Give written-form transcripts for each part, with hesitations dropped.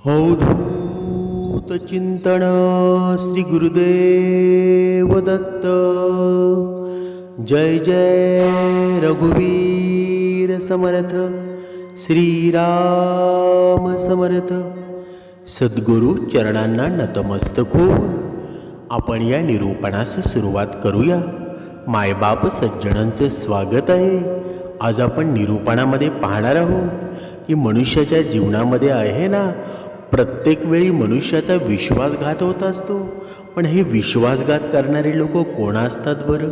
अवधूत चिंतन श्री गुरुदेव दत्त। जय जय रघुवीर समर्थ, श्रीराम समर्थ। सद्गुरु चरणांना नतमस्तक होऊन आपण या निरूपणास सुरुवात करूया। मायबाप सज्जनांचे स्वागत आहे। आज आपण निरूपणामध्ये पाहणार आहोत की मनुष्याच्या जीवनामध्ये आहे ना, प्रत्येक वेळी मनुष्याचा विश्वासघात होत असतो। पण हे विश्वासघात करणारे लोक कोण असतात बरं?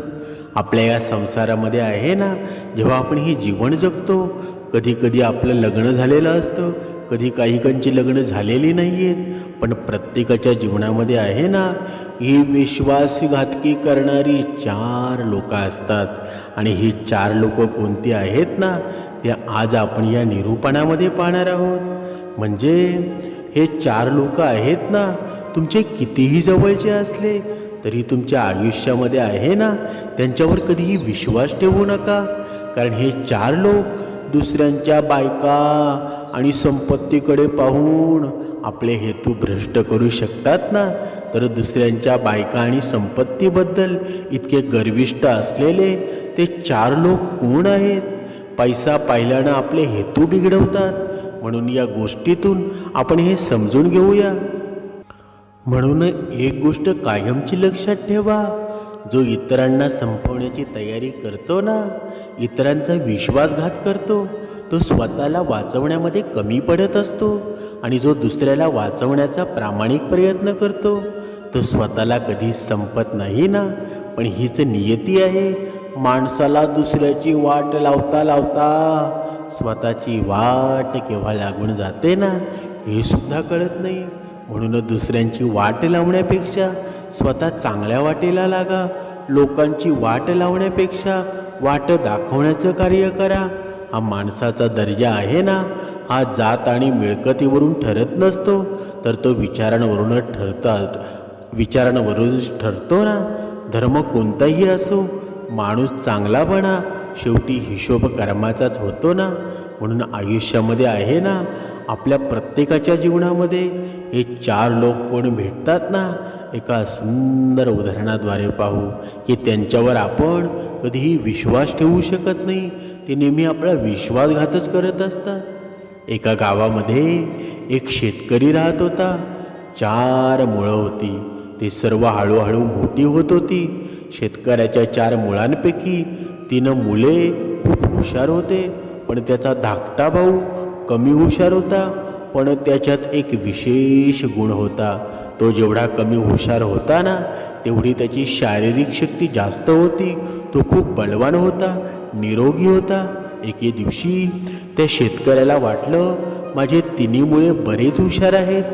आपल्या या संसारामध्ये आहे ना, जेव्हा आपण हे जीवन जगतो, कधी कधी आपलं लग्न झालेलं असतं, कधी काहीकांची लग्न झालेली नाही आहेत, पण प्रत्येकाच्या जीवनामध्ये आहे ना, ही विश्वासघातकी करणारी 4 लोक असतात। आणि ही 4 लोक कोणती आहेत ना, ते आज आपण या निरूपणामध्ये पाहणार आहोत। म्हणजे हे 4 लोक आहेत ना, तुमचे कितीही जवळचे असले तरी तुमच्या आयुष्यामध्ये आहे ना, त्यांच्यावर कधीही विश्वास ठेवू नका। कारण हे 4 लोक दुसऱ्यांच्या बायका आणि संपत्तीकडे पाहून आपले हेतू भ्रष्ट करू शकतात ना। तर दुसऱ्यांच्या बायका आणि संपत्तीबद्दल इतके गर्विष्ठ असलेले ते 4 लोक कोण आहेत? पैसा पाहिल्यानं आपले हेतू बिघडवतात। म्हणून या गोष्टीतून आपण हे समजून घेऊया। म्हणून एक गोष्ट कायमची लक्षात ठेवा, जो इतरांना संपवण्याची तयारी करतो ना, इतरांचा विश्वासघात करतो, तो स्वतःला वाचवण्यामध्ये कमी पडत असतो। आणि जो दुसऱ्याला वाचवण्याचा प्रामाणिक प्रयत्न करतो, तो स्वतःला कधीच संपत नाही ना। पण हीच नियती आहे। माणसाला दुसऱ्याची वाट लावता लावता स्वतःची वाट केव्हा लागून जाते ना, हे सुद्धा कळत नाही। म्हणून दुसऱ्यांची वाट लावण्यापेक्षा स्वतः चांगल्या वाटेला लागा। लोकांची वाट लावण्यापेक्षा वाट दाखवण्याचं कार्य करा। हा माणसाचा दर्जा आहे ना, हा जात आणि मिळकतीवरून ठरत नसतो, तर तो विचारांवरूनच ठरतो ना। धर्म कोणताही असो, माणूस चांगला बना, शेवटी हिशोब कर्माचाच होतो ना। म्हणून आयुष्यामध्ये आहे ना, आपल्या प्रत्येकाच्या जीवनामध्ये हे 4 लोक कोण भेटतात ना, एका सुंदर उदाहरणाद्वारे पाहू की त्यांच्यावर आपण कधीही विश्वास ठेवू शकत नाही। ते नेहमी आपला विश्वासघातच करत असतात। एका गावामध्ये एक शेतकरी राहत होता। 4 मुलं होती, ती सर्व हळूहळू मोठी होत होती। शेतकऱ्याच्या 4 मुलांपैकी 3 मुले खूप हुशार होते, पण त्याचा धाकटा भाऊ कमी हुशार होता। पण त्याच्यात एक विशेष गुण होता, तो जेवढा कमी हुशार होता ना, तेवढी त्याची शारीरिक शक्ती जास्त होती। तो खूप बलवान होता, निरोगी होता। एके दिवशी त्या शेतकऱ्याला वाटलं, माझे 3 मुले बरेच हुशार आहेत,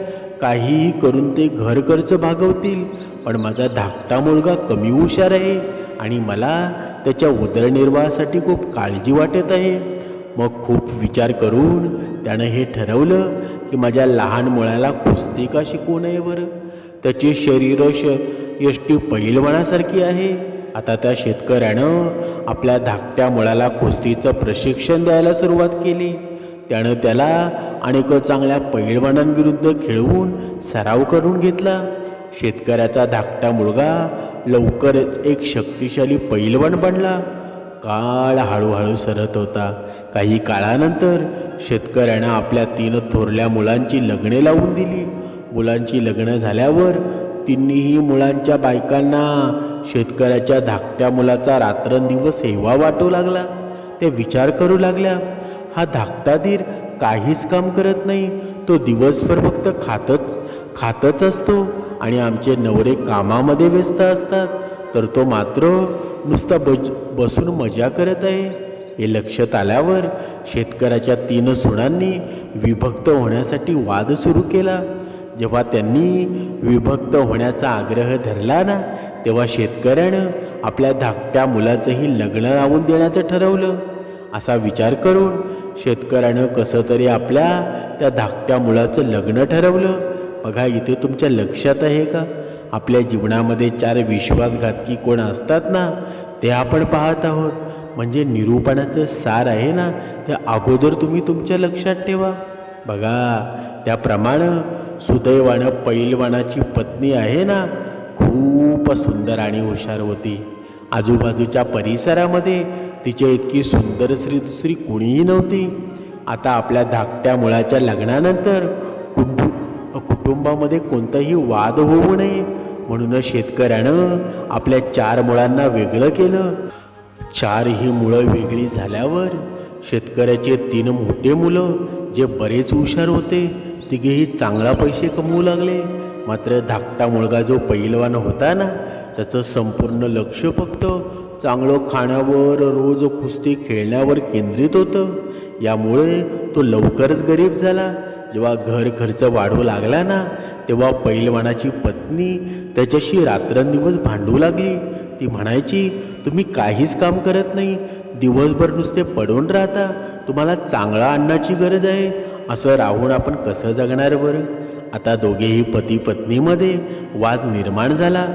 काहीही करून ते घर खर्च भागवतील, पण माझा धाकटा मुलगा कमी हुशार आहे आणि मला त्याच्या उदरनिर्वाहासाठी खूप काळजी वाटत आहे। मग खूप विचार करून त्यानं हे ठरवलं की माझ्या लहान मुलाला कुस्ती का शिकवू नये बरं? त्याचे शरीर यष्टी पैलवानासारखी आहे। आता त्या शेतकऱ्यानं आपल्या धाकट्या मुलाला कुस्तीचं प्रशिक्षण द्यायला सुरुवात केली। त्यानं त्याला अनेक चांगल्या पैलवानांविरुद्ध खेळवून सराव करून घेतला। शेतकऱ्याचा धाकटा मुलगा लवकरच एक शक्तिशाली पैलवान बनला। काळ हळूहळू सरत होता। काही काळानंतर शेतकऱ्यानं आपल्या 3 थोरल्या मुलांची लग्ने लावून दिली। मुलांची लग्न झाल्यावर 3ही मुलांच्या बायकांना शेतकऱ्याच्या धाकट्या मुलाचा रात्रंदिवस हेवा वाटू लागला। ते विचार करू लागल्या, हा धाकटा धीर काहीच काम करत नाही, तो दिवसभर फक्त खातच असतो आणि आमचे नवरे कामामध्ये व्यस्त असतात, तर तो मात्र नुसता बसून मजा करत आहे। हे लक्षात आल्यावर शेतकऱ्याच्या 3 सुनांनी विभक्त होण्यासाठी वाद सुरू केला। जेव्हा त्यांनी विभक्त होण्याचा आग्रह धरला ना, तेव्हा शेतकऱ्यानं आपल्या धाकट्या मुलाचंही लग्न लावून देण्याचं ठरवलं। असा विचार करून शेतकऱ्यानं कसं तरी आपल्या त्या धाकट्या मुलाचं लग्न ठरवलं। बघा, इथे तुमच्या लक्षात आहे का, आपल्या जीवनामध्ये 4 विश्वासघातकी कोण असतात ना, ते आपण पाहत आहोत। म्हणजे निरूपणाचं सार आहे ना, ते अगोदर तुम्ही तुमच्या लक्षात ठेवा। बघा, त्याप्रमाणे सुदैवानं पैलवानाची पत्नी आहे ना, खूप सुंदर आणि हुशार होती. आजूबाजूच्या परिसरामध्ये तिच्या इतकी सुंदर स्त्री दुसरी कुणीही नव्हती. आता आपल्या धाकट्या मुलाच्या लग्नानंतर कुटुंबामध्ये कोणताही वाद होऊ नये म्हणून शेतकऱ्यानं आपल्या 4 मुलांना वेगळं केलं. 4 ही मुलं वेगळी झाल्यावर शेतकऱ्याचे 3 मोठे मुलं जे बरेच हुशार होते तिघेही चांगला पैसे कमवू लागले. मात्र धाकटा मुलगा जो पैलवान होता ना, त्याचं संपूर्ण लक्ष फक्त चांगलं खाण्यावर, रोज कुस्ती खेळण्यावर केंद्रित होतं. यामुळे तो लवकरच गरीब झाला. जेव्हा घर खर्च वाढू लागला ना, तेव्हा पैलवानाची पत्नी त्याच्याशी रात्रंदिवस भांडू लागली. ती म्हणायची, तुम्ही काहीच काम करत नाही, दिवसभर नुसते पडून राहता, तुम्हाला चांगला अन्नाची गरज आहे, असं राहून आपण कसं जगणार बरं. आता दोघेही पती पत्नीमध्ये वाद निर्माण झाला.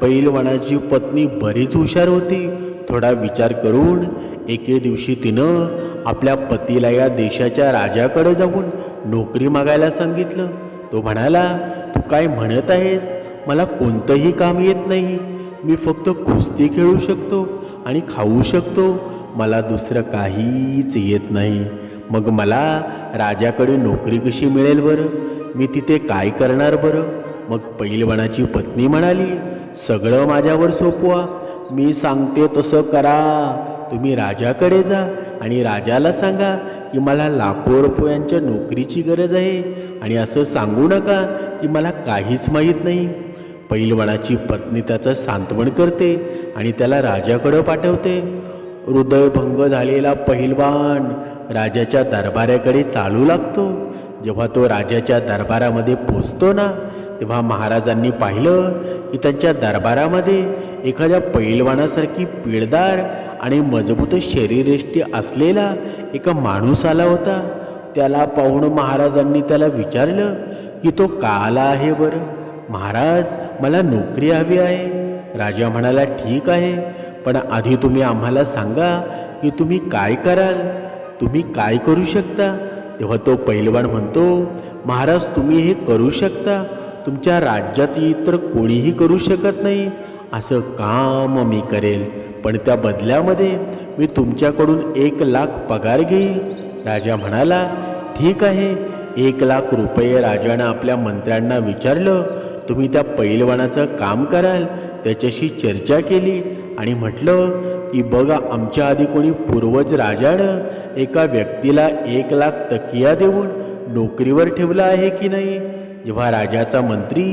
पैलवानाची पत्नी बरीच हुशार होती. थोडा विचार करून एके दिवशी तिनं आपल्या पतीला या देशाच्या राजाकडे जाऊन नोकरी मागायला सांगितलं. तो म्हणाला, तू काय म्हणत आहेस, मला कोणतंही काम येत नाही, मी फक्त कुस्ती खेळू शकतो आणि खाऊ शकतो, मला दुसरं काहीच येत नाही. मग मला राजाकडे नोकरी कशी मिळेल बरं, मी तिथे काय करणार बरं. मग पैलवानाची पत्नी म्हणाली, सगळं माझ्यावर सोपवा, मी सांगते तसं करा. तुम्ही राजाकडे जा आणि राजाला सांगा की मला लाखो रुपयांच्या नोकरीची गरज आहे आणि असं सांगू नका की मला काहीच माहीत नाही. पैलवानाची पत्नी त्याचं सांत्वन करते आणि त्याला राजाकडं पाठवते. हृदयभंग झालेला पैलवान राजाच्या दरबाराकडे चालू लागतो. जेव्हा तो राजाच्या दरबारामध्ये पोचतो ना, तेव्हा महाराजांनी पाहिलं की त्यांच्या दरबारामध्ये एखाद्या पैलवानासारखी पिळदार आणि मजबूत शरीरयष्टी असलेला एक माणूस आला होता. त्याला पाहून महाराजांनी त्याला विचारलं की तो का आला आहे बरं. महाराज, मला नोकरी हवी आहे. राजा म्हणाला, ठीक आहे, पण आधी तुम्ही आम्हाला सांगा की तुम्ही काय कराल, तुम्ही काय करू शकता. तेव्हा तो पैलवान म्हणतो, महाराज, तुम्ही हे करू शकता, तुमच्या राज्यात इतर कोणीही करू शकत नाही असं काम मी करेल, पण त्या बदल्यामध्ये मी तुमच्याकडून 1 लाख पगार घेईल. राजा म्हणाला, ठीक आहे. 1 लाख रुपये राजानं आपल्या मंत्र्यांना विचारलं. तुम्ही त्या पैलवानाचं काम कराल. त्याच्याशी चर्चा केली आणि म्हटलं की बघा, आमच्या आधी कोणी पूर्वज राजानं एका व्यक्तीला 1 लाख तकिया देऊन नोकरीवर ठेवला आहे की नाही. जेव्हा राजाचा मंत्री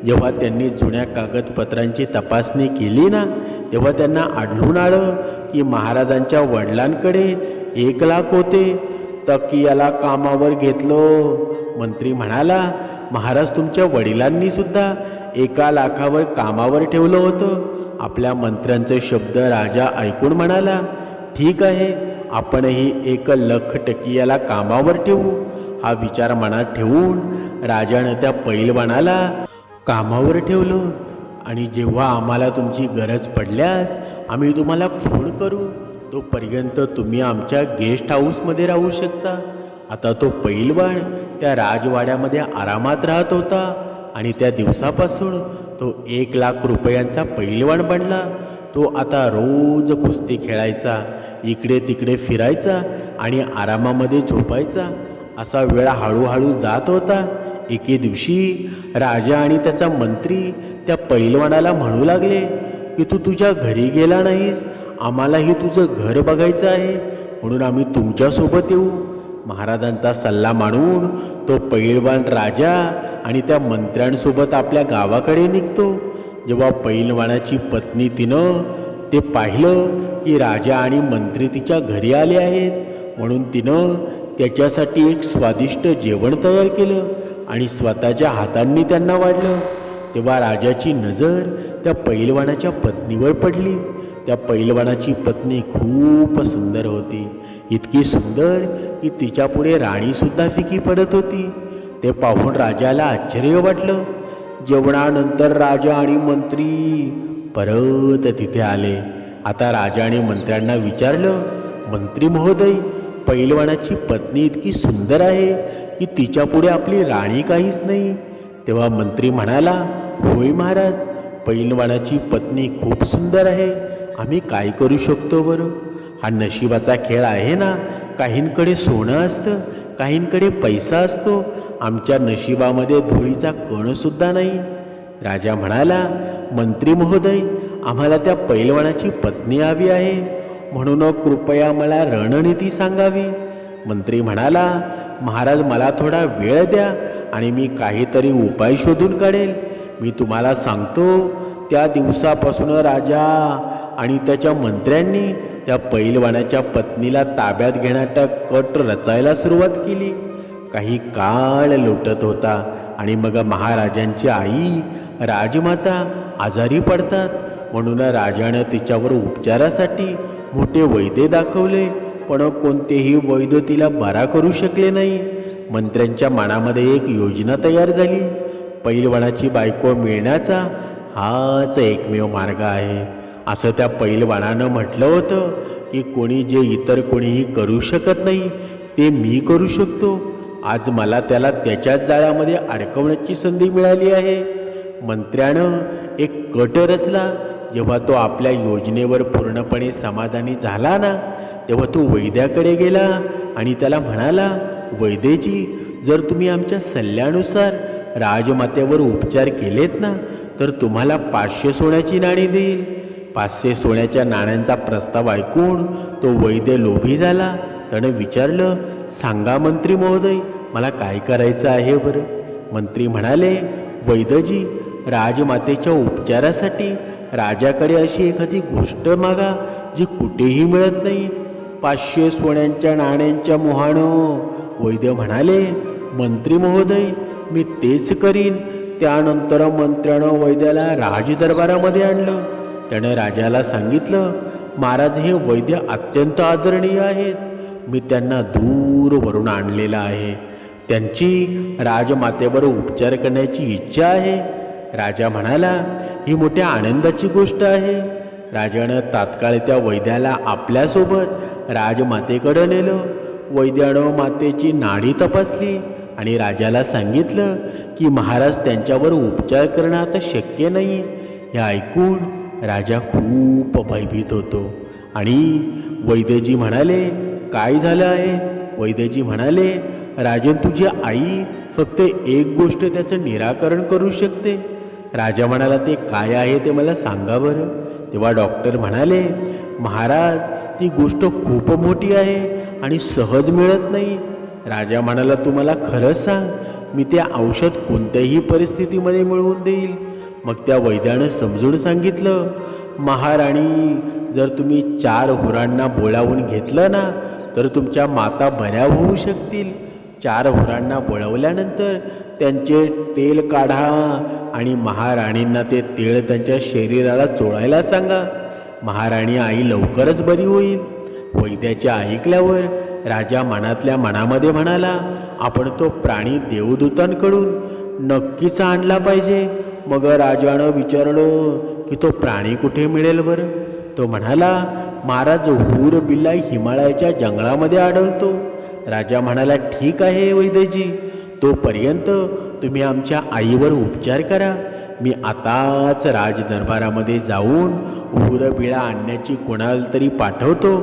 जेव्हा त्यांनी जुन्या कागदपत्रांची तपासणी केली ना, तेव्हा त्यांना आढळून आलं की महाराजांच्या वडिलांकडे 1 लाख होते. तकियाला कामावर घेतलो. मंत्री म्हणाला, महाराज, तुमच्या वडिलांनी सुद्धा 1 लाखावर कामावर ठेवलं होतं. आपल्या मंत्र्यांचे शब्द राजा ऐकून म्हणाला, ठीक आहे, आपणही 1 लाख टकियाला कामावर ठेवू. हा विचार मनात ठेवून राजानं त्या पैलवानाला कामावर ठेवलं आणि जेव्हा आम्हाला तुमची गरज पडल्यास आम्ही तुम्हाला फोन करू, तोपर्यंत तुम्ही आमच्या गेस्ट हाऊसमध्ये राहू शकता. आता तो पैलवान त्या राजवाड्यामध्ये आरामात राहत होता आणि त्या दिवसापासून तो 1 लाख रुपयांचा पैलवान बनला. तो आता रोज कुस्ती खेळायचा, इकडे तिकडे फिरायचा आणि आरामामध्ये झोपायचा. असा वेळ हळूहळू जात होता. एके दिवशी राजा आणि त्याचा मंत्री त्या पैलवानाला म्हणू लागले की तू तुझ्या घरी गेला नाहीस, आम्हालाही तुझं घर बघायचं आहे, म्हणून आम्ही तुमच्यासोबत येऊ. महाराजांचा सल्ला मानून तो पैलवान राजा आणि त्या मंत्र्यांसोबत आपल्या गावाकडे निघतो. जेव्हा पैलवानाची पत्नी तिनं ते पाहिलं की राजा आणि मंत्री तिच्या घरी आले आहेत, म्हणून तिनं त्याच्यासाठी एक स्वादिष्ट जेवण तयार केलं आणि स्वतःच्या हातांनी त्यांना वाढलं. तेव्हा राजाची नजर त्या पैलवानाच्या पत्नीवर पडली. त्या पैलवानाची पत्नी खूप सुंदर होती, इतकी सुंदर की तिच्यापुढे राणीसुद्धा फिकी पडत होती. ते पाहून राजाला आश्चर्य वाटलं. जेवणानंतर राजा आणि मंत्री परत तिथे आले. आता राजा आणि मंत्र्यांना विचारलं, मंत्री महोदय, पैलवानाची पत्नी इतकी सुंदर आहे, की तिच्या पुढे आपली राणी काहीच नाही. तेव्हा मंत्री म्हणाला, होय महाराज, पैलवानाची पत्नी खूप सुंदर आहे. आम्ही काय करू शकतो बरं? हा नशिबाचा खेळ आहे ना. काहींकडे सोनं असतं, काहींकडे पैसा असतो. आमच्या नशिबामध्ये धुळीचा कणसुद्धा नाही. राजा म्हणाला, मंत्री महोदय, आम्हाला त्या पैलवानाची पत्नी हवी आहे, म्हणून कृपया मला रणनीती सांगावी. मंत्री म्हणाला, महाराज, मला थोडा वेळ द्या आणि मी काहीतरी उपाय शोधून काढेल. मी तुम्हाला सांगतो, त्या दिवसापासून राजा आणि त्याच्या मंत्र्यांनी त्या पैलवानाच्या पत्नीला ताब्यात घेण्याचा कट रचायला सुरुवात केली. काही काळ लोटत होता आणि मग महाराजांची आई राजमाता आजारी पडतात. म्हणून राजानं तिच्यावर उपचारासाठी मोठे वैद्य दाखवले, पण कोणतेही वैद्य तिला बरा करू शकले नाही. मंत्र्यांच्या मनामध्ये एक योजना तयार झाली. पैलवानाची बायको मिळण्याचा हाच एकमेव मार्ग आहे. असं त्या पैलवानानं म्हटलं होतं की कोणी जे इतर कोणीही करू शकत नाही ते मी करू शकतो. आज मला त्याला त्याच्याच जाळ्यामध्ये अडकवण्याची संधी मिळाली आहे. मंत्र्यानं एक कट रचला. जेव्हा तो आपल्या योजनेवर पूर्णपणे समाधानी झाला ना, तेव्हा तो वैद्याकडे गेला आणि त्याला म्हणाला, वैद्यजी, जर तुम्ही आमच्या सल्ल्यानुसार राजमातेवर उपचार केलेत ना, तर तुम्हाला 500 सोन्याची नाणी देईल. 500 सोन्याच्या नाण्यांचा प्रस्ताव ऐकून तो वैद्य लोभी झाला. त्यानं विचारलं, सांगा मंत्री महोदय, मला काय करायचं आहे बरं? मंत्री म्हणाले, वैद्यजी, राजमातेच्या उपचारासाठी राजाकडे अशी एखादी गोष्ट मागा जी कुठेही मिळत नाही. 500 सोन्यांच्या नाण्यांच्या मोहानं. वैद्य म्हणाले, मंत्री महोदय, मी तेच करीन. त्यानंतर मंत्र्यानं वैद्याला राजदरबारामध्ये आणलं. त्यानं राजाला सांगितलं, महाराज, हे वैद्य अत्यंत आदरणीय आहेत. मी त्यांना दूरवरून आणलेला आहे. त्यांची राजमातेवर उपचार करण्याची इच्छा आहे. राजा म्हणाला, ही मोठ्या आनंदाची गोष्ट आहे. राजानं तात्काळ त्या वैद्याला आपल्यासोबत राजमातेकडं नेलं. वैद्यानं मातेची नाडी तपासली आणि राजाला सांगितलं की महाराज, त्यांच्यावर उपचार करणं आता शक्य नाही. हे ऐकून राजा खूप भयभीत होतो. आणि वैद्यजी म्हणाले, काय झालं आहे? वैद्यजी म्हणाले, राजन, तुझी आई फक्त एक गोष्ट त्याचं निराकरण करू शकते. राजा म्हणाला, ते काय आहे ते मला सांगा बरं. तेव्हा डॉक्टर म्हणाले, महाराज, ती गोष्ट खूप मोठी आहे आणि सहज मिळत नाही. राजा म्हणाला, तू मला खरंच सांग, मी ते औषध कोणत्याही परिस्थितीमध्ये मिळवून देईल. मग त्या वैद्यानं समजून सांगितलं, महाराणी, जर तुम्ही 4 हुरांना बोलावून घेतलं ना, तर तुमच्या माता बऱ्या होऊ शकतील. 4 हुरांना बोळवल्यानंतर त्यांचे तेल काढा आणि महाराणींना ते तेल त्यांच्या शरीराला चोळायला सांगा. महाराणी आई लवकरच बरी होईल. वैद्याचे ऐकल्यावर राजा मनातल्या मनामध्ये म्हणाला, आपण तो प्राणी देवदूतांकडून नक्कीच आणला पाहिजे. मग राजानं विचारलं की तो प्राणी कुठे मिळेल बरं? तो म्हणाला, महाराज, हूर बिल्ला हिमालयाच्या जंगलामध्ये आढळतो. राजा म्हणाला, ठीक आहे वैद्यजी, तोपर्यंत तुम्ही आमच्या आईवर उपचार करा. मी आताच राजदरबारामध्ये जाऊन हूरबिळा आणण्याची कोणाला तरी पाठवतो.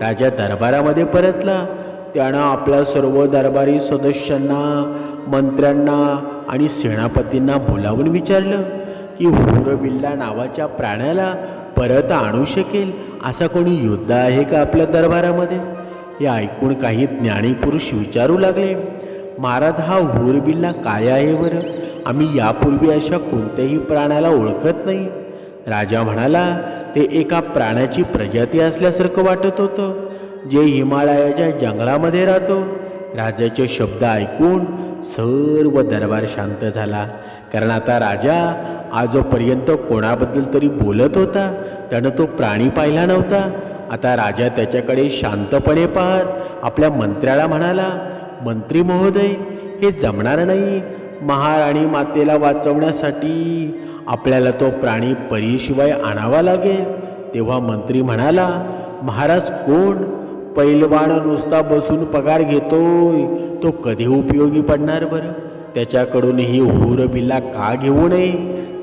राजा दरबारामध्ये परतला. त्यानं आपल्या सर्व दरबारी सदस्यांना, मंत्र्यांना आणि सेनापतींना बोलावून विचारलं की हूरबिल्ला नावाच्या प्राण्याला परत आणू शकेल असा कोणी योद्धा आहे का आपल्या दरबारामध्ये? हे ऐकून काही ज्ञानी पुरुष विचारू लागले, महाराज, हा हूरबिल्ला काय आहे बरं? आम्ही यापूर्वी अशा कोणत्याही प्राण्याला ओळखत नाही. राजा म्हणाला, ते एका प्राण्याची प्रजाती असल्यासारखं वाटत होतं, जे हिमालयाच्या जंगलामध्ये राहतो. राजाचे शब्द ऐकून सर्व दरबार शांत झाला. कारण आता राजा आजपर्यंत कोणाबद्दल तरी बोलत होता, त्यानं तो प्राणी पाहिला नव्हता. आता राजा त्याच्याकडे शांतपणे पाहत आपल्या मंत्र्याला म्हणाला, मंत्री महोदय, हे जमणार नाही. महाराणी मातेला वाचवण्यासाठी आपल्याला तो प्राणी परीशिवाय आणावा लागेल. तेव्हा मंत्री म्हणाला, महाराज, कोण? पैलवान नुसता बसून पगार घेतोय, तो कधी उपयोगी पडणार बरं? त्याच्याकडूनही हूर बिल्ला का घेऊ नये?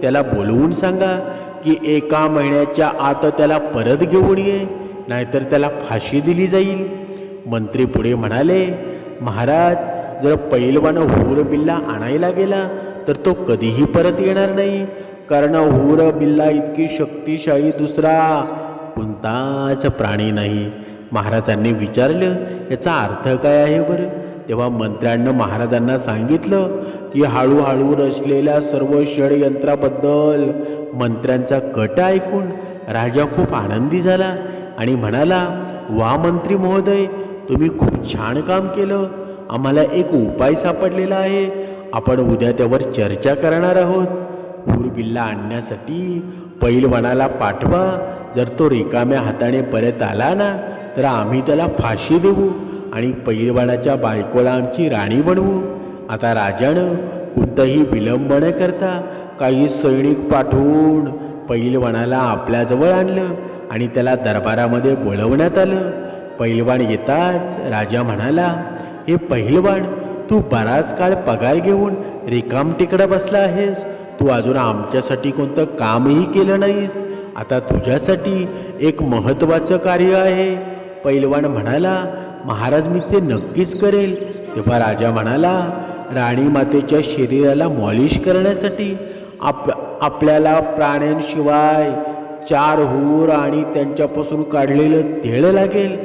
त्याला बोलवून सांगा की 1 महिन्याच्या आत त्याला परत घेऊन ये, नाहीतर त्याला फाशी दिली जाईल. मंत्री पुढे म्हणाले, महाराज, जर पैलवान हूर बिल्ला आणायला गेला तर तो कधीही परत येणार नाही, कारण हूर बिल्ला इतकी शक्तिशाली दुसरा कोणताच प्राणी नाही. महाराजांनी विचारलं, याचा अर्थ काय आहे बरं? तेव्हा मंत्र्यांना महाराजांना सांगितलं की हळूहळू रचलेल्या सर्व षडयंत्राबद्दल. मंत्र्यांचा कट ऐकून राजा खूप आनंदी झाला आणि म्हणाला, वा मंत्री महोदय, तुम्ही खूप छान काम केलं. आम्हाला एक उपाय सापडलेला आहे. आपण उद्या त्यावर चर्चा करणार आहोत. हूर बिल्ला आणण्यासाठी पैलवानाला पाठवा. जर तो रिकाम्या हाताने परत आला ना, तर आम्ही त्याला फाशी देऊ आणि पैलवानाच्या बायकोला आमची राणी बनवू. आता राजानं कोणताही विलंब न करता काही सैनिक पाठवून पैलवानाला आपल्याजवळ आणलं आणि त्याला दरबारामध्ये बोलवण्यात आलं. पैलवान येताच राजा म्हणाला, हे पैलवान, तू बराच काळ पगार घेऊन रिकामटेकडा बसला आहेस. तू अजून आमच्यासाठी कोणतं कामही केलं नाहीस. आता तुझ्यासाठी एक महत्त्वाचं कार्य आहे. पैलवान म्हणाला, महाराज, मी ते नक्कीच करेल. तेव्हा राजा म्हणाला, राणी मातेच्या शरीराला मॉलिश करण्यासाठी आपल्याला प्राण्यांशिवाय 4 हूर आणि त्यांच्यापासून काढलेलं तेल लागेल,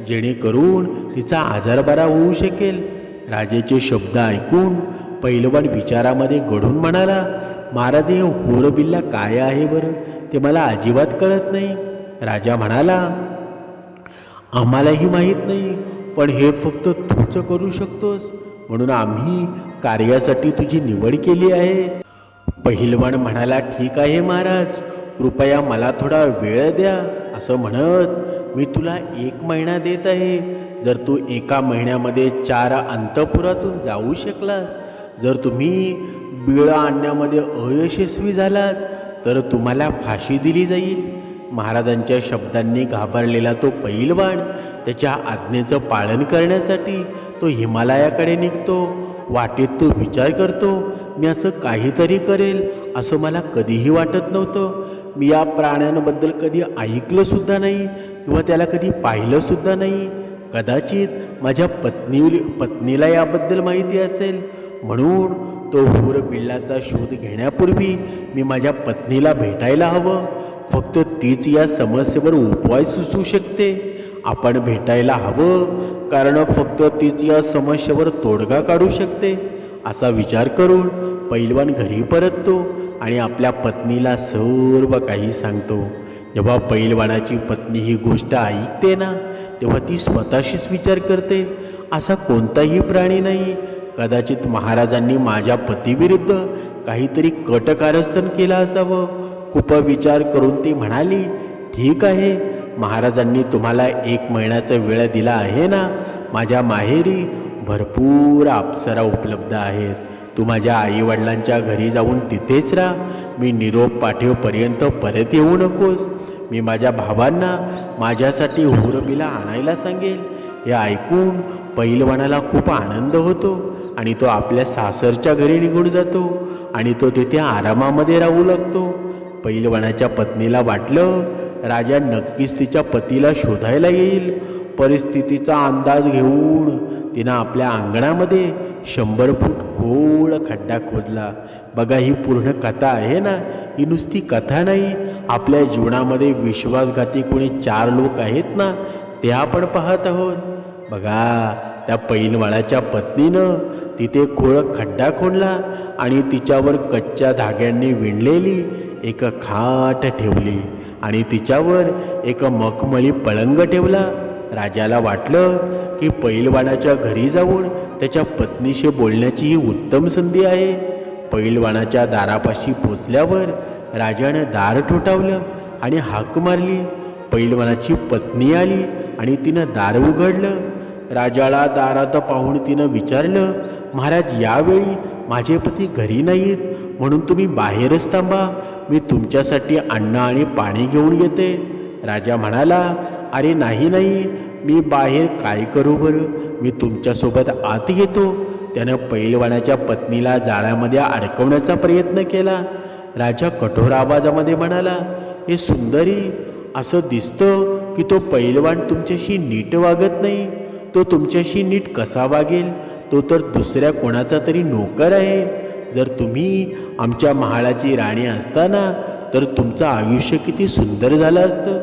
जेणेकरून तिचा आजार बरा होऊ शकेल. राजेचे शब्द ऐकून पैलवान विचारामध्ये गढून म्हणाला, महाराज, हे हूर बिल्ला काय आहे बरं? ते मला अजिबात कळत नाही. राजा म्हणाला, आम्हालाही माहीत नाही, पण हे फक्त तूच करू शकतोस, म्हणून आम्ही कार्यासाठी तुझी निवड केली आहे. पहिलवान म्हणाला, ठीक आहे महाराज, कृपया मला थोडा वेळ द्या. असं म्हणत मी तुला 1 महिना देत आहे. जर तू 1 महिन्यामध्ये 4 अंतपुरातून जाऊ शकलास, जर तुम्ही बिळ आणण्यामध्ये अयशस्वी झालात, तर तुम्हाला फाशी दिली जाईल. महाराजांच्या शब्दांनी घाबरलेला तो पैलवान त्याच्या आज्ञेचं पालन करण्यासाठी तो हिमालयाकडे निघतो. वाटेत तो विचार करतो, मी असं काहीतरी करेल असं मला कधीही वाटत नव्हतं. मी या प्राण्यांबद्दल कधी ऐकलंसुद्धा नाही किंवा त्याला कधी पाहिलंसुद्धा नाही. कदाचित माझ्या पत्नीला याबद्दल माहिती असेल, म्हणून तो हूर बिल्लाचा शोध घेण्यापूर्वी मी माझ्या पत्नीला भेटायला हवं. फक्त तीच या समस्येवर उपाय सुचवू शकते. आपण भेटायला हवं, कारण फक्त तीच या समस्येवर तोडगा काढू शकते. असा विचार करून पैलवान घरी परततो आणि आपल्या पत्नीला सर्व काही सांगतो. जेव्हा पैलवानाची पत्नी ही गोष्ट ऐकते ना, तेव्हा ती स्वतःशीच विचार करते, असा कोणताही प्राणी नाही. कदाचित महाराजांनी माझ्या पतीविरुद्ध काहीतरी कटकारस्थान केलं असावं. खूप विचार करून ती म्हणाली, ठीक आहे, महाराजांनी तुम्हाला 1 महिन्याचा वेळ दिला आहे ना. माझ्या माहेरी भरपूर अप्सरा उपलब्ध आहेत. तू माझ्या आईवडिलांच्या घरी जाऊन तिथेच राहा. मी निरोप पाठवेपर्यंत परत येऊ नकोस. मी माझ्या भावांना माझ्यासाठी हूर बिल्ला आणायला सांगेल. हे ऐकून पैलवानाला खूप आनंद होतो आणि तो आपल्या सासरच्या घरी निघून जातो आणि तो तिथे आरामामध्ये राहू लागतो. पैलवानाच्या पत्नीला वाटलं, राजा नक्कीच तिच्या पतीला शोधायला येईल. परिस्थितीचा अंदाज घेऊन तिनं आपल्या अंगणामध्ये 100 फूट खोल खड्डा खोदला. बघा, ही पूर्ण कथा आहे ना, ही नुसती कथा नाही. आपल्या जीवनामध्ये विश्वासघाती कोणी 4 लोक आहेत ना, ते आपण पाहत आहोत. बघा, त्या पैलवानाच्या पत्नीनं तिथे खोल खड्डा खोदला आणि तिच्यावर कच्च्या धाग्यांनी विणलेली एक खाट ठेवली आणि तिच्यावर एक मखमली पलंग ठेवला. राजाला वाटलं की पैलवानाच्या घरी जाऊन त्याच्या पत्नीशी बोलण्याची ही उत्तम संधी आहे. पैलवानाच्या दारापाशी पोचल्यावर राजाने दार ठोठावलं आणि हाक मारली. पैलवानाची पत्नी आली आणि तिनं दार उघडलं. राजाला दारात पाहून तिनं विचारलं, महाराज, यावेळी माझे पती घरी नाहीत, म्हणून तुम्ही बाहेरच थांबा. मी तुमच्यासाठी अन्न आणि पाणी घेऊन येते. राजा म्हणाला, अरे नाही, मी बाहेर काय करू बरं? मी तुमच्यासोबत आत येतो. त्यानं पैलवानाच्या पत्नीला जाळ्यामध्ये अडकवण्याचा प्रयत्न केला. राजा कठोर आवाजामध्ये म्हणाला, हे सुंदरी, असं दिसतं की तो पैलवान तुमच्याशी नीट वागत नाही. तो तुमच्याशी नीट कसा वागेल? तो तर दुसऱ्या कोणाचा तरी नोकर आहे. जर तुम्ही आमच्या महालाची राणी असताना तर तुमचं आयुष्य किती सुंदर झालं असतं.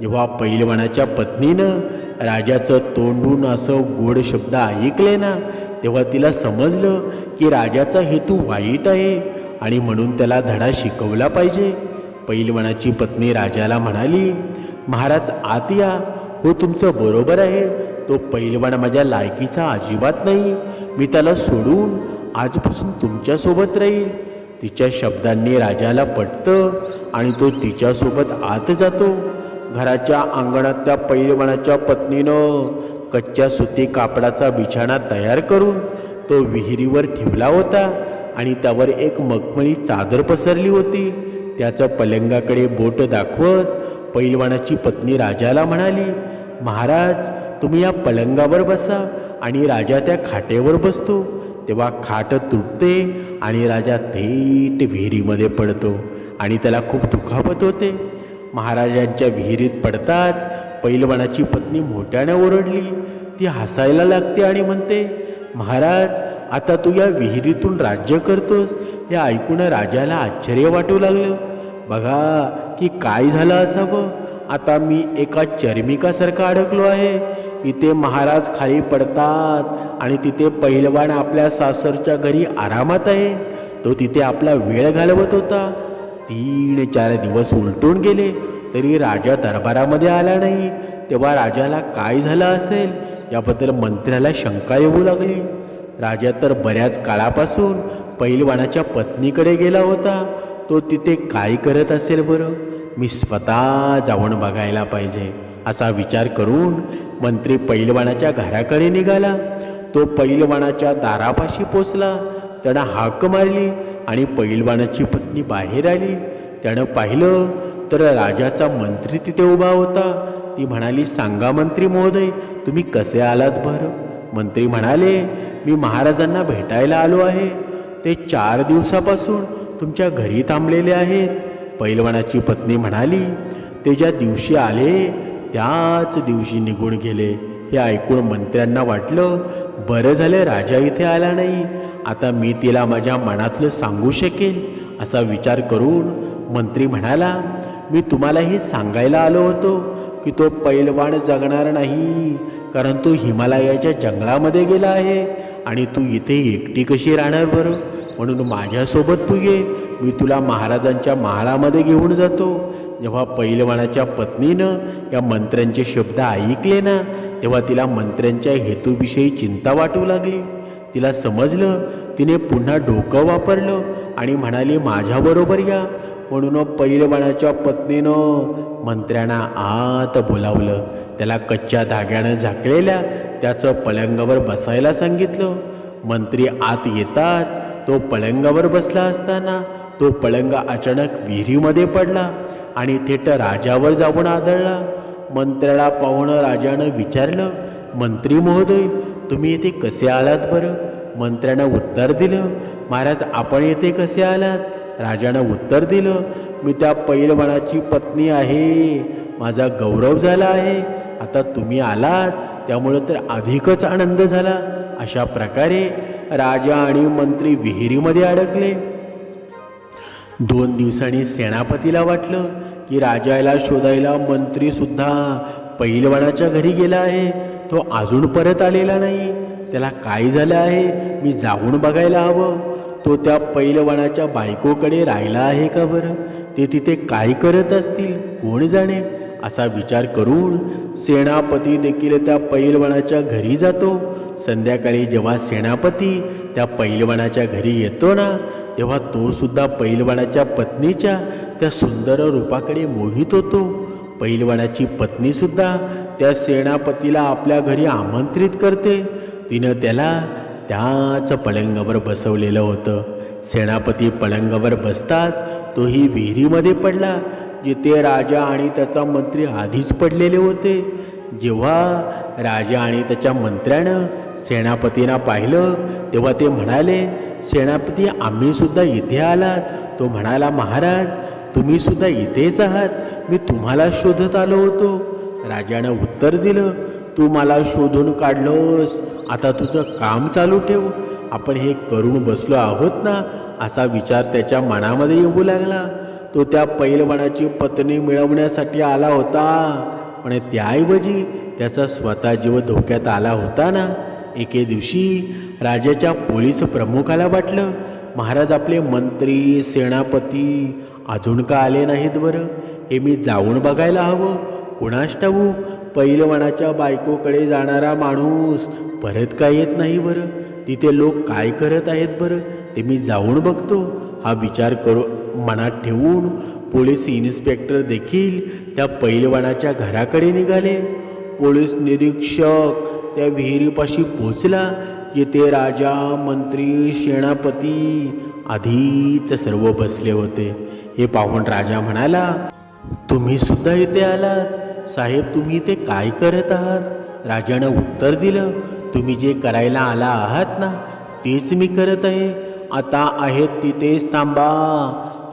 जेव्हा पैलवानाच्या पत्नीनं राजाचं तोंडून असं गोड शब्द ऐकले ना, तेव्हा तिला समजलं की राजाचा हेतू वाईट आहे आणि म्हणून त्याला धडा शिकवला पाहिजे. पैलवानाची पत्नी राजाला म्हणाली, महाराज आत या. हो, तुमचं बरोबर आहे. तो पैलवान माझ्या लायकीचा अजिबात नाही. मी त्याला सोडून आजपासून तुमच्यासोबत राहील. तिच्या शब्दांनी राजाला पटतं आणि तो तिच्यासोबत आत जातो. घराच्या अंगणात त्या पैलवानाच्या पत्नीनं कच्च्या सुती कापडाचा बिछाणा तयार करून तो विहिरीवर ठेवला होता आणि त्यावर एक मखमली चादर पसरली होती. त्याचं पलंगाकडे बोट दाखवत पैलवानाची पत्नी राजाला म्हणाली, महाराज तुम्ही या पलंगावर बसा. आणि राजा त्या खाटेवर बसतो. तेव्हा खाट तुटते आणि राजा थेट विहिरीमध्ये पडतो आणि त्याला खूप दुखापत होते. महाराजांच्या विहिरीत पडताच पैलवानाची पत्नी मोठ्याने ओरडली. ती हसायला लागते आणि म्हणते, महाराज आता तू या विहिरीतून राज्य करतोस. हे ऐकून राजाला आश्चर्य वाटू लागलं. बघा की काय झालं असावं. आता मी एका चर्मिकासारखा अडकलो आहे. इथे महाराज खाली पडतात आणि तिथे पैलवान आपल्या सासरच्या घरी आरामात आहे. तो तिथे आपला वेळ घालवत होता. 3-4 दिवस उलटून गेले तरी राजा दरबारामध्ये आला नाही. तेव्हा राजाला काय झालं असेल याबद्दल मंत्र्याला शंका येऊ लागली. राजा तर बऱ्याच काळापासून पैलवानाच्या पत्नीकडे गेला होता. तो तिथे काय करत असेल बरं? मी स्वतः जाऊन बघायला पाहिजे, असा विचार करून मंत्री पैलवानाच्या घराकडे निघाला. तो पैलवानाच्या दारापाशी पोचला. त्यानं हाक मारली आणि पैलवानाची पत्नी बाहेर आली. त्यानं पाहिलं तर राजाचा मंत्री तिथे उभा होता. ती म्हणाली, सांगा मंत्री महोदय, तुम्ही कसे आलात बरं? मंत्री म्हणाले, मी महाराजांना भेटायला आलो आहे. ते 4 दिवसापासून तुमच्या घरी थांबलेले आहेत. पैलवानाची पत्नी म्हणाली, ते ज्या दिवशी आले त्याच दिवशी निघून गेले. हे ऐकून मंत्र्यांना वाटलं, बरं झालं राजा इथे आला नाही. आता मी तिला माझ्या मनातलं सांगू शकेल. असा विचार करून मंत्री म्हणाला, मी तुम्हाला हे सांगायला आलो होतो की तो पैलवान जगणार नाही, कारण तो हिमालयाच्या जंगलामध्ये गेला आहे आणि तू इथे एकटी कशी राहणार बरं? म्हणून माझ्यासोबत तू ये. मी तुला महाराजांच्या महालामध्ये घेऊन जातो. जेव्हा पैलवानाच्या पत्नीनं या मंत्र्यांचे शब्द ऐकले ना, तेव्हा तिला मंत्र्यांच्या हेतूविषयी चिंता वाटू लागली. तिला समजलं. तिने पुन्हा डोकं वापरलं आणि म्हणाली, माझ्याबरोबर या. म्हणून पैलवानाच्या पत्नीनं मंत्र्यांना आत बोलावलं. त्याला कच्च्या धाग्यानं झाकलेल्या त्याचं पलंगावर बसायला सांगितलं. मंत्री आत येताच तो पलंगावर बसला असताना तो पलंग अचानक विहिरीमध्ये पडला आणि थेट राजावर जाऊन आदळला. मंत्र्याला पाहून राजानं विचारलं, मंत्री महोदय, तुम्ही येथे कसे आलात बरं? मंत्र्यानं उत्तर दिलं, महाराज आपण येथे कसे आलात? राजानं उत्तर दिलं, मी त्या पैलवानाची पत्नी आहे. माझा गौरव झाला आहे. आता तुम्ही आलात त्यामुळं तर अधिकच आनंद झाला. अशा प्रकारे राजा आणि मंत्री विहिरीमध्ये अडकले. 2 दिवसांनी सेनापतीला वाटलं की राजाला शोधायला मंत्रीसुद्धा पैलवानाच्या घरी गेला आहे. तो अजून परत आलेला नाही. त्याला काय झालं आहे? मी जाऊन बघायला हवं. तो त्या पैलवानाच्या बायकोकडे राहिला आहे का बरं? ते तिथे काय करत असतील, कोण जाणे. असा विचार करून सेनापती देखील त्या पैलवानाच्या घरी जातो. संध्याकाळी जेव्हा सेनापती त्या पैलवानाच्या घरी येतो ना, तेव्हा तो सुद्धा पैलवानाच्या पत्नीच्या त्या सुंदर रूपाकडे मोहित होतो. पैलवानाची पत्नीसुद्धा त्या सेनापतीला आपल्या घरी आमंत्रित करते. तिनं त्याला त्याच पलंगावर बसवलेलं होतं. सेनापती पलंगावर बसताच तोही विहिरीमध्ये पडला, जिथे राजा आणि त्याचा मंत्री आधीच पडलेले होते. जेव्हा राजा आणि त्याच्या मंत्र्यानं सेनापतींना पाहिलं तेव्हा ते म्हणाले, सेनापती आम्ही सुद्धा इथे आलात. तो म्हणाला, महाराज तुम्ही सुद्धा इथेच आहात, मी तुम्हाला शोधत आलो होतो. राजानं उत्तर दिलं, तू मला शोधून काढलोस, आता तुझं काम चालू ठेव. आपण हे करून बसलो आहोत ना, असा विचार त्याच्या मनामध्ये येऊ लागला. तो त्या पैलवानाची पत्नी मिळवण्यासाठी आला होता, पण त्याऐवजी त्याचा स्वतः जीव धोक्यात आला होता ना. एके दिवशी राजाच्या पोलीस प्रमुखाला वाटलं, महाराज आपले मंत्री सेनापती अजून का आले नाहीत बरं, हे मी जाऊन बघायला हवं. कुणास ठाऊक पैलवानाच्या बायकोकडे जाणारा माणूस परत का येत नाही बरं, तिथे लोक काय करत आहेत बरं, ते मी जाऊन बघतो. हा विचार मनात ठेवून पोलीस इन्स्पेक्टर देखील त्या पैलवानाच्या घराकडे निघाले. पोलीस निरीक्षक त्या विहिरीपाशी पोचला, जिथे राजा मंत्री सेनापती आधीच सर्व बसले होते. हे पाहून राजा म्हणाला, तुम्ही सुद्धा इथे आलात साहेब, तुम्ही इथे काय करत आहात. राजानं उत्तर दिलं, तुम्ही जे करायला आला आहात ना तेच मी करत आहे. आता आहेत तिथेच थांबा.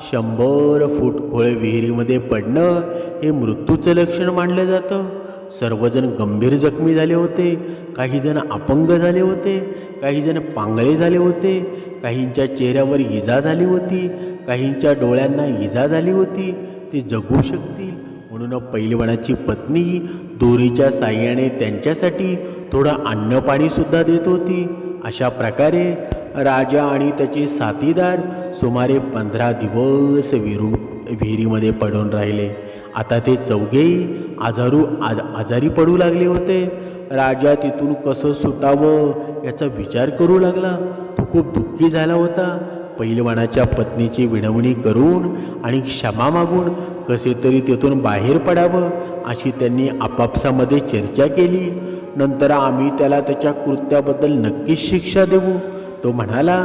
100 फूट खोल विहिरीमध्ये पडणं हे मृत्यूचं लक्षण मानलं जातं. सर्वजण गंभीर जखमी झाले होते, काही जण अपंग झाले होते, काही जण पांगळे झाले होते, काहींच्या चेहऱ्यावर इजा झाली होती, काहींच्या डोळ्यांना इजा झाली होती. ते जगू शकतील म्हणून पैलवानाची पत्नी दोरीच्या साह्याने त्यांच्यासाठी थोडं अन्न पाणी सुद्धा देत होती. अशा प्रकारे राजा आणि त्याचे साथीदार सुमारे 15 दिवस विहिरीमध्ये पडून राहिले. आता ते चौघेही आजारी पडू लागले होते. राजा तिथून कसं सुटावं याचा विचार करू लागला. तो खूप दुःखी झाला होता. पैलवानाच्या पत्नीची विनवणी करून आणि क्षमा मागून कसे तरी तिथून बाहेर पडावं अशी त्यांनी आपापसामध्ये चर्चा केली. नंतर आम्ही त्याला त्याच्या कृत्याबद्दल नक्कीच शिक्षा देऊ, तो म्हणाला.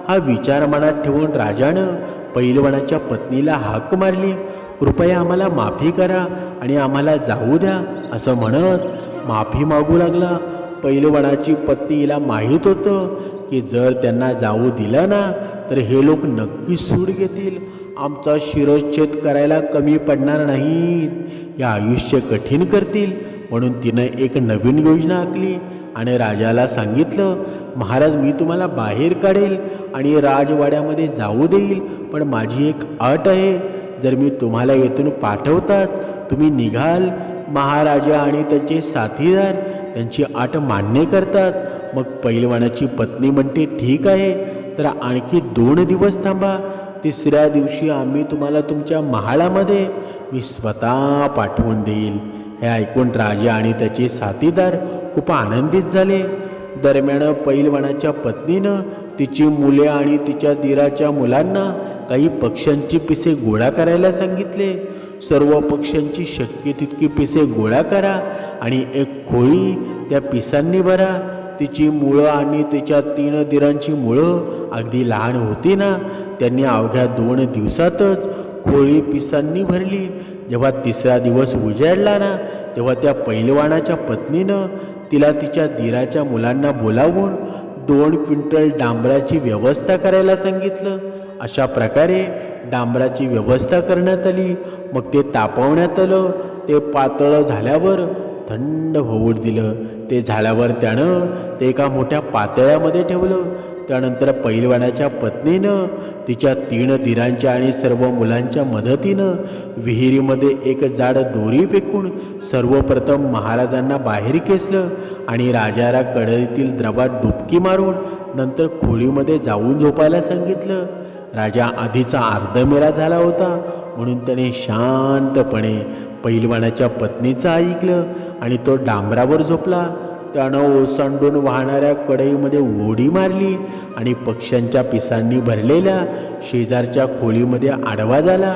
हा विचार मनात ठेवून राजानं पैलवानाच्या पत्नीला हाक मारली, कृपया आम्हाला माफी करा आणि आम्हाला जाऊ द्या. असं म्हणत माफी मागू लागला. पैलवानाची पत्नीला माहीत होतं की जर त्यांना जाऊ दिलं ना तर हे लोक नक्की सूड घेतील, आमचा शिरच्छेद करायला कमी पडणार नाहीत, या आयुष्य कठीण करतील. म्हणून तिनं एक नवीन योजना आखली आणि राजाला सांगितलं, महाराज मी तुम्हाला बाहेर काढेल आणि राजवाड्यामध्ये जाऊ देईल, पण माझी एक अट आहे. जर मी तुम्हाला येथून पाठवतात तुम्ही निघाल. महाराजा आणि त्याचे साथीदार त्यांची अट मान्य करतात. मग पैलवानाची पत्नी म्हणते, ठीक आहे, तर आणखी 2 दिवस थांबा. 3ऱ्या दिवशी आम्ही तुम्हाला तुमच्या महालामध्ये मी स्वतः पाठवून देईल. हे ऐकून राजा आणि त्याचे साथीदार खूप आनंदित झाले. दरम्यान पैलवानाच्या पत्नीनं तिची मुले आणि तिच्या दीराच्या मुलांना काही पक्ष्यांची पिसे गोळा करायला सांगितले. सर्व पक्ष्यांची शक्य तितकी पिसे गोळा करा आणि एक खोळी त्या पिसांनी भरा. तिची मुळं आणि तिच्या 3 दीरांची मुळं अगदी लहान होती ना, त्यांनी अवघ्या 2 दिवसातच खोळी पिसांनी भरली. जेव्हा 3रा दिवस उजाडला ना तेव्हा त्या पैलवानाच्या पत्नीनं तिला तिच्या दीराच्या मुलांना बोलावून 2 क्विंटल डांबराची व्यवस्था करायला सांगितलं. अशा प्रकारे डांबराची व्यवस्था करण्यात आली. मग ते तापवण्यात आलं. ते पातळ झाल्यावर थंड होऊ दिलं. ते झाल्यावर त्यानं ते एका मोठ्या पातेल्यामध्ये ठेवलं. त्यानंतर पैलवानाच्या पत्नीनं तिच्या 3 दीरांच्या आणि सर्व मुलांच्या मदतीनं विहिरीमध्ये एक जाड दोरी फेकून सर्वप्रथम महाराजांना बाहेर खेचलं आणि राजाला कढईतील द्रवात डुबकी मारून नंतर खोलीमध्ये जाऊन झोपायला सांगितलं. राजा आधीचा अर्धमेला झाला होता म्हणून त्याने शांतपणे पैलवानाच्या पत्नीचं ऐकलं आणि तो डांबरावर झोपला. त्यानं ओसांडून वाहणाऱ्या कढईमध्ये उडी मारली आणि पक्ष्यांच्या पिसांनी भरलेल्या शेजारच्या खोलीमध्ये आडवा झाला.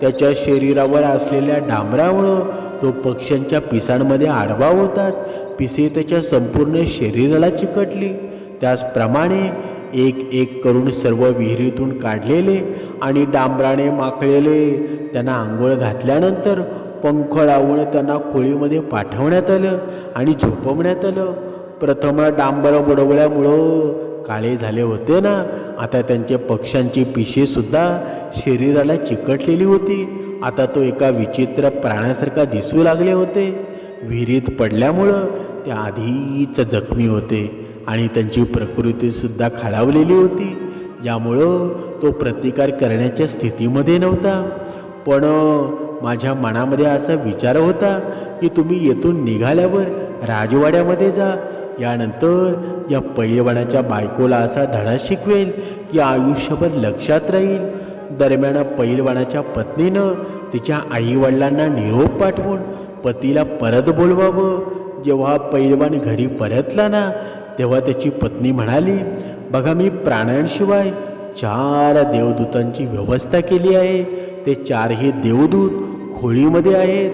त्याच्या शरीरावर असलेल्या डांबरामुळं तो पक्ष्यांच्या पिसांमध्ये आडवा होतात. पिसे त्याच्या संपूर्ण शरीराला चिकटली. त्याचप्रमाणे एक एक करून सर्व विहिरीतून काढलेले आणि डांबराने माखलेले त्यांना आंघोळ घातल्यानंतर पंख लावून त्यांना खोळीमध्ये पाठवण्यात आलं आणि झोपवण्यात आलं. प्रथम डांबर बुडवल्यामुळं काळे झाले होते ना, आता त्यांचे पक्ष्यांची पिशेसुद्धा शरीराला चिकटलेली होती. आता तो एका विचित्र प्राण्यासारखा दिसू लागले होते. विहिरीत पडल्यामुळं ते आधीच जखमी होते आणि त्यांची प्रकृतीसुद्धा खालावलेली होती, ज्यामुळं तो प्रतिकार करण्याच्या स्थितीमध्ये नव्हता. पण माझ्या मनामध्ये असा विचार होता की तुम्ही येथून निघाल्यावर राजवाड्यामध्ये जा. यानंतर या पैलवानाच्या बायकोला असा धडा शिकवेल की आयुष्यभर लक्षात राहील. दरम्यान पैलवानाच्या पत्नीनं तिच्या आईवडिलांना निरोप पाठवून पतीला परत बोलवावं. जेव्हा पैलवान घरी परतला ना, तेव्हा त्याची पत्नी म्हणाली, बघा मी प्राण्यांशिवाय 4 देवदूतांची व्यवस्था केली आहे. ते 4ही देवदूत खोळीमध्ये आहेत.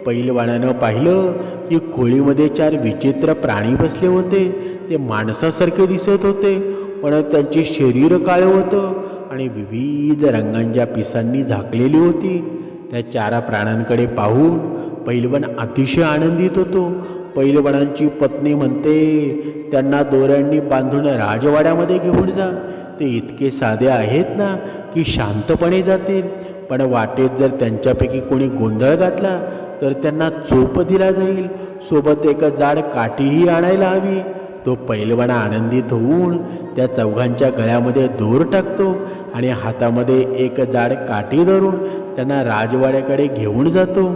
पैलवानानं पाहिलं की खोळीमध्ये 4 विचित्र प्राणी बसले होते. ते माणसासारखे दिसत होते, पण त्यांचे शरीर काळे होतं आणि विविध रंगांच्या पिसांनी झाकलेली होती. त्या 4 प्राण्यांकडे पाहून पैलवान अतिशय आनंदित होतो. पैलवानांची पत्नी म्हणते, त्यांना दोऱ्यांनी बांधून राजवाड्यामध्ये घेऊन जा. ते इतके साधे आहेत ना की शांतपणे जातील, पण वाटेत जर त्यांच्यापैकी कोणी गोंधळ घातला तर त्यांना चोप दिला जाईल. सोबत एक जाड काठीही आणायला हवी. तो पैलवान आनंदित होऊन त्या चौघांच्या गळ्यामध्ये दोर टाकतो आणि हातामध्ये एक जाड काठी धरून त्यांना राजवाड्याकडे घेऊन जातो.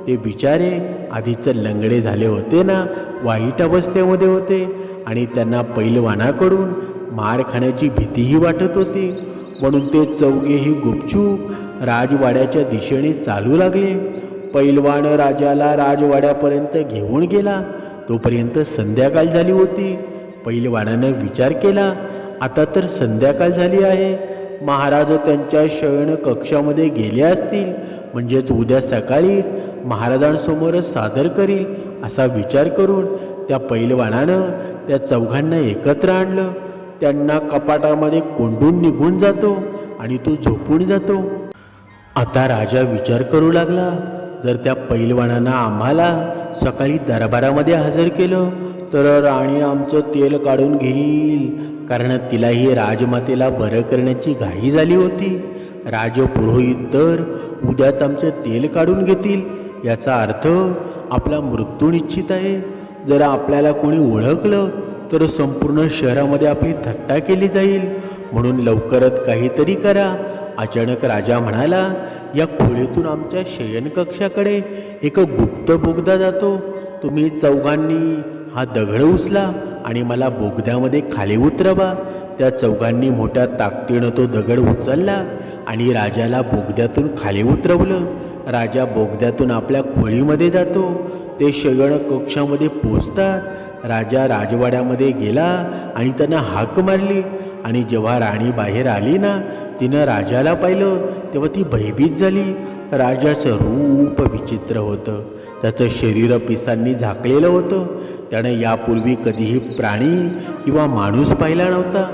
ते बिचारे आधीच लंगडे झाले होते ना, वाईट अवस्थेमध्ये होते आणि त्यांना पैलवानाकडून मार खाण्याची भीतीही वाटत होती. म्हणून ते चौघेही गुपचूप राजवाड्याच्या दिशेने चालू लागले. पैलवान राजाला राजवाड्यापर्यंत घेऊन गेला. तोपर्यंत संध्याकाळ झाली होती. पैलवानानं विचार केला, आता तर संध्याकाळ झाली आहे. महाराज त्यांच्या शयन कक्षामध्ये गेले असतील, म्हणजेच उद्या सकाळी महाराजांसमोर सादर करील असा विचार करून त्या पैलवानानं त्या चौघांना एकत्र आणलं. त्यांना कपाटामध्ये कोंडून निघून जातो आणि तो झोपून जातो. आता राजा विचार करू लागला, जर त्या पैलवानानं आम्हाला सकाळी दरबारामध्ये हजर केलं तर राणी आमचं तेल काढून घेईल, कारण तिलाही राजमातेला बरं करण्याची घाई झाली होती. राजपुरोहित तर उद्याच आमचं तेल काढून घेतील. याचा अर्थ आपला मृत्यू निश्चित आहे. जर आपल्याला कोणी ओळखलं तर संपूर्ण शहरामध्ये आपली थट्टा केली जाईल. म्हणून लवकरच काहीतरी करा. अचानक राजा म्हणाला, या खोलीतून आमच्या शयनकक्षाकडे एक गुप्त बोगदा जातो. तुम्ही चौघांनी हा दगड उचला आणि मला बोगद्यामध्ये खाली उतरवा. त्या चौघांनी मोठ्या ताकदीनं तो दगड उचलला आणि राजाला बोगद्यातून खाली उतरवलं. राजा बोगद्यातून आपल्या खोलीमध्ये जातो. ते शयन कक्षामध्ये पोचतात. राजा राजवाड्यामध्ये गेला आणि त्यांना हाक मारली आणि जेव्हा राणी बाहेर आली ना, तिनं राजाला पाहिलं तेव्हा ती भयभीत झाली. राजाचं रूप विचित्र होतं. त्याचं शरीर पिसांनी झाकलेलं होतं. त्यानं यापूर्वी कधीही प्राणी किंवा माणूस पाहिला नव्हता.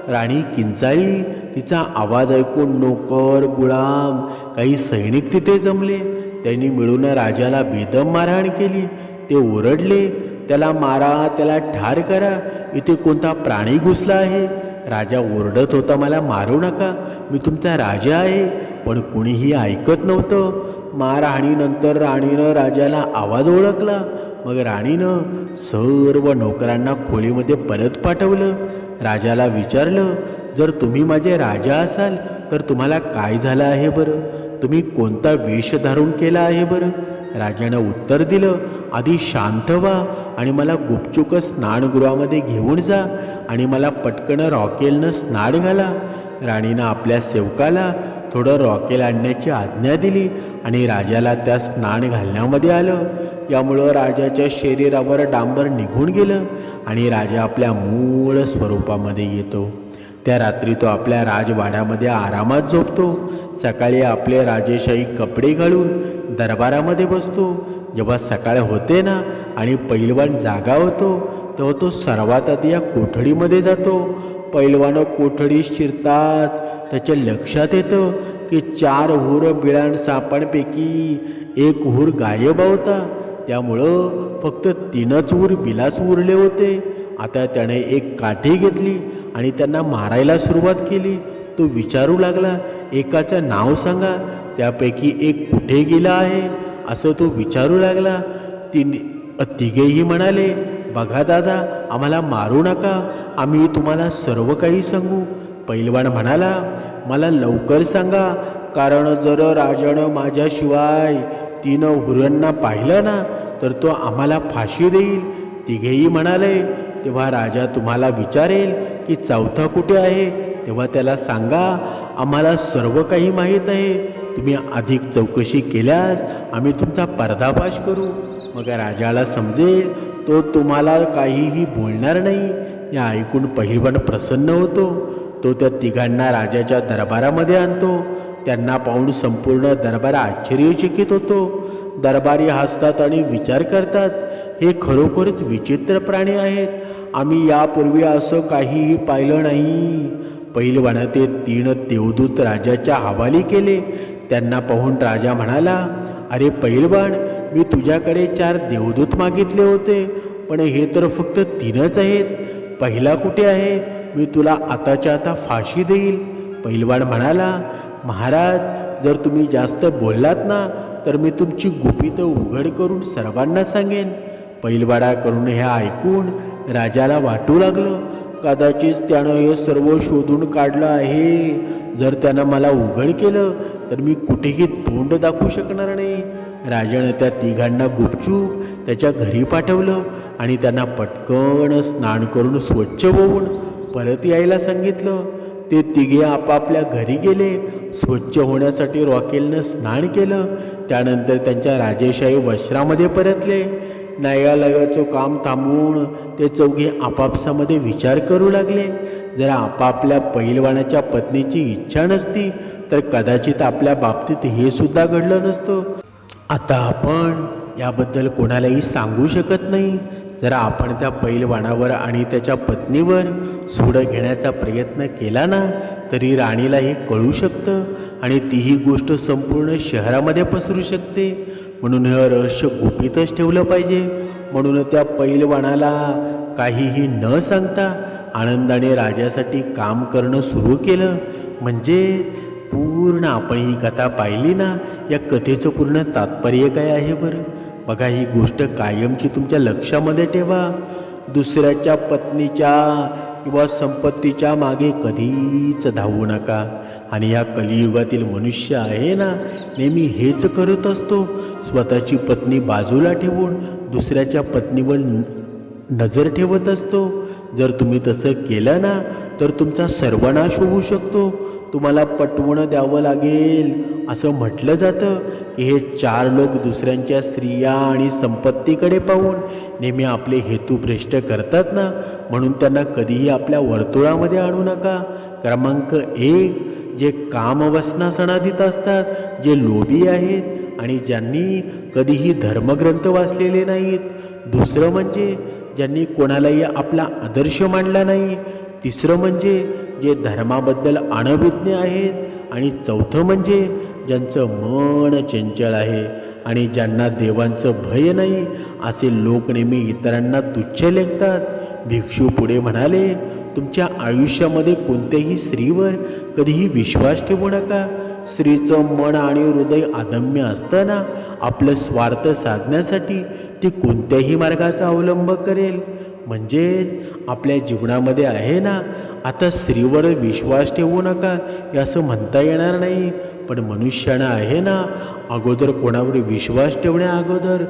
राणी किंचाळली. तिचा आवाज ऐकून नोकर, गुलाम, काही सैनिक तिथे जमले. त्यांनी मिळून राजाला बेदम मारहाण केली. ते ओरडले, त्याला मारा, त्याला ठार करा, इथे कोणता प्राणी घुसला आहे. राजा ओरडत होता, मला मारू नका, मी तुमचा राजा आहे. पण कुणीही ऐकत नव्हतं. मारहाणीनंतर राणीनं राजाला आवाज ओळखला. मग राणीनं सर्व नोकरांना खोलीमध्ये परत पाठवलं. राजाला विचारलं, जर तुम्ही माझे राजा असाल तर तुम्हाला काय झालं आहे बरं? तुम्ही कोणता वेश धारण केला आहे बरं? राजानं उत्तर दिलं, आधी शांत व्हा आणि मला गुपचूक स्नानगृहामध्ये घेऊन जा आणि मला पटकन रॉकेलनं स्नान घाला. राणीनं आपल्या सेवकाला थोडं रॉकेल आणण्याची आज्ञा दिली आणि राजाला त्या स्नान घालण्यामध्ये आलं. यामुळं राजाच्या शरीरावर डांबर निघून गेलं आणि राजा आपल्या मूळ स्वरूपामध्ये येतो. त्या रात्री तो आपल्या राजवाड्यामध्ये आरामात झोपतो. सकाळी आपले राजेशाही कपडे घालून दरबारामध्ये बसतो. जेव्हा सकाळ होते ना आणि पैलवान जागा होतो, तेव्हा तो सर्वात आधी या कोठडीमध्ये जातो. पैलवानं कोठडीत शिरतात त्याच्या लक्षात येतं की 4 हुर बिळाण सापांपैकी एक हुर गायब होता. त्यामुळं फक्त 3च हुर बिलाच उरले होते. आता त्याने एक काठी घेतली आणि त्यांना मारायला सुरुवात केली. तो विचारू लागला, एकाचं नाव सांगा, त्यापैकी एक कुठे गेला आहे असं तो विचारू लागला. तिघेही म्हणाले, बघा दादा, आम्हाला मारू नका, आम्ही तुम्हाला सर्व काही सांगू. पैलवान म्हणाला, मला लवकर सांगा, कारण जर राजानं माझ्याशिवाय 3 हुरांना पाहिलं ना तर तो आम्हाला फाशी देईल. तिघेही म्हणाले, तेव्हा राजा तुम्हाला विचारेल की 4था कुठे आहे, तेव्हा त्याला सांगा, आम्हाला सर्व काही माहीत आहे. तुम्ही अधिक चौकशी केल्यास आम्ही तुमचा पर्दाफाश करू. मग राजाला समजेल, तो तुम्हाला काहीही बोलणार नाही. हे ऐकून पहिलवान प्रसन्न होतो. तो त्या तिघांना राजाच्या दरबारामध्ये आणतो. त्यांना पाहून संपूर्ण दरबार आश्चर्यचकित होतो. दरबारी हसतात आणि विचार करतात, हे खरोखरच विचित्र प्राणी आहेत, आम्ही यापूर्वी असं काहीही पाहिलं नाही. पहिलवानं ते 3 देवदूत राजाच्या हवाली केले. त्यांना पाहून राजा म्हणाला, अरे पहिलवान, मी तुझ्याकडे 4 देवदूत मागितले होते, पण हे तर फक्त 3च आहेत. पहिला कुठे आहे? मी तुला आताच्या आता फाशी देईल. पहिलवान म्हणाला, महाराज, जर तुम्ही जास्त बोललात ना तर मी तुमची गुपितं उघड करून सर्वांना सांगेन. पहिलवानाकडून हे ऐकून राजाला वाटू लागलं, कदाचित त्यानं हे सर्व शोधून काढलं आहे. जर त्यानं मला उघड केलं तर मी कुठेही तोंड दाखवू शकणार नाही. राजानं त्या तिघांना गुपचूप त्याच्या घरी पाठवलं आणि त्यांना पटकन स्नान करून स्वच्छ होऊन परत यायला सांगितलं. ते तिघे आपापल्या घरी गेले. स्वच्छ होण्यासाठी रॉकेलनं स्नान केलं. त्यानंतर त्यांच्या राजेशाही वस्त्रामध्ये परतले. न्यायालयाचं काम थांबवून ते चौघे आपापसामध्ये विचार करू लागले. जर आपापल्या पहिलवानाच्या पत्नीची इच्छा नसती तर कदाचित आपल्या बाबतीत हे सुद्धा घडलं नसतं. आता आपण याबद्दल कोणालाही सांगू शकत नाही. जर आपण त्या पैलवानावर आणि त्याच्या पत्नीवर सूड घेण्याचा प्रयत्न केला ना तरी राणीला हे कळू शकतं आणि तीही गोष्ट संपूर्ण शहरामध्ये पसरू शकते. म्हणून हे रहस्य गुपितच ठेवलं पाहिजे. म्हणून त्या पैलवानाला काहीही न सांगता आनंदाने राजासाठी काम करणं सुरू केलं. म्हणजे पूर्ण आपण ही कथा पाहिली ना, या कथेचं पूर्ण तात्पर्य काय आहे बरं? बघा, ही गोष्ट कायमची तुमच्या लक्षामध्ये ठेवा. दुसऱ्याच्या पत्नीच्या किंवा संपत्तीच्या मागे कधीच धावू नका. आणि या कलियुगातील मनुष्य आहे ना, नेहमी हेच करत असतो. स्वतःची पत्नी बाजूला ठेवून दुसऱ्याच्या पत्नीवर नजर ठेवत असतो. जर तुम्ही तसं केलं ना तर तुमचा सर्वनाश होऊ शकतो. तुम्हाला पटवून द्यावं लागेल. असं म्हटलं जातं की हे 4 लोक दुसऱ्यांच्या स्त्रिया आणि संपत्तीकडे पाहून नेहमी आपले हेतू भ्रष्ट करतात ना, म्हणून त्यांना कधीही आपल्या वर्तुळामध्ये आणू नका. क्रमांक 1, जे कामवासना सणाधीत असतात, जे लोभी आहेत आणि ज्यांनी कधीही धर्मग्रंथ वाचलेले नाहीत. दुसरं म्हणजे ज्यांनी कोणालाही आपला आदर्श मानला नाही. तिसरं म्हणजे जे धर्माबद्दल अनभिज्ञ आहेत. आणि चौथं म्हणजे ज्यांचं मन चंचल आहे आणि ज्यांना देवांचं भय नाही. असे लोक नेहमी इतरांना तुच्छ लेखतात. भिक्षू पुढे म्हणाले, तुमच्या आयुष्यामध्ये कोणत्याही स्त्रीवर कधीही विश्वास ठेवू नका. स्त्रीचं मन आणि हृदय अदम्य असताना आपलं स्वार्थ साधण्यासाठी ती कोणत्याही मार्गाचा अवलंब करेल. म्हणजेच आपल्या जीवनामध्ये आहे ना, आता स्त्रीवर विश्वास ठेवू नका हे असं म्हणता येणार नाही. पण मनुष्यानं आहे ना, अगोदर कोणावर विश्वास ठेवण्या अगोदर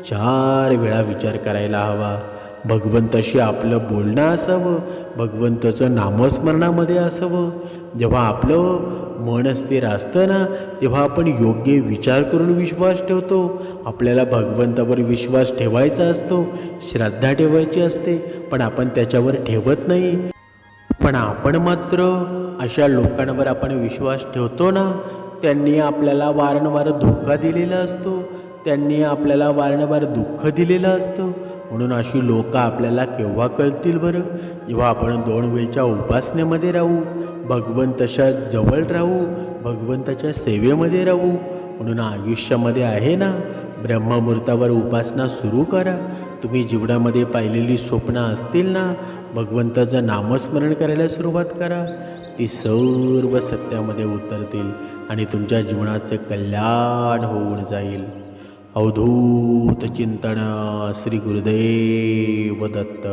4 वेळा विचार करायला हवा. भगवंताशी आपलं बोलणं असावं, भगवंताचं नामस्मरणामध्ये असावं. जेव्हा आपलं मन स्थिर असतं ना तेव्हा आपण योग्य विचार करून विश्वास ठेवतो. आपल्याला भगवंतावर विश्वास ठेवायचा असतो, श्रद्धा ठेवायची असते, पण आपण त्याच्यावर ठेवत नाही. पण आपण मात्र अशा लोकांवर आपण विश्वास ठेवतो ना, त्यांनी आपल्याला वारंवार धोका दिलेला असतो, त्यांनी आपल्याला वारंवार दुःख दिलेलं असतं. म्हणून अशी लोक आपल्याला केव्हा कळतील बरं? जेव्हा आपण 2 वेळच्या उपासनेमध्ये राहू, भगवंताच्या जवळ राहू, भगवंताच्या सेवेमध्ये राहू. म्हणून आयुष्यामध्ये आहे ना, ब्रह्ममुहूर्तावर उपासना सुरू करा. तुम्ही जीवनामध्ये पाहिलेली स्वप्न असतील ना, भगवंताचं नामस्मरण करायला सुरुवात करा. ती सर्व सत्यामध्ये उतरतील आणि तुमच्या जीवनाचे कल्याण होऊन जाईल. अवधूत चिंतन. श्री गुरुदेव दत्त.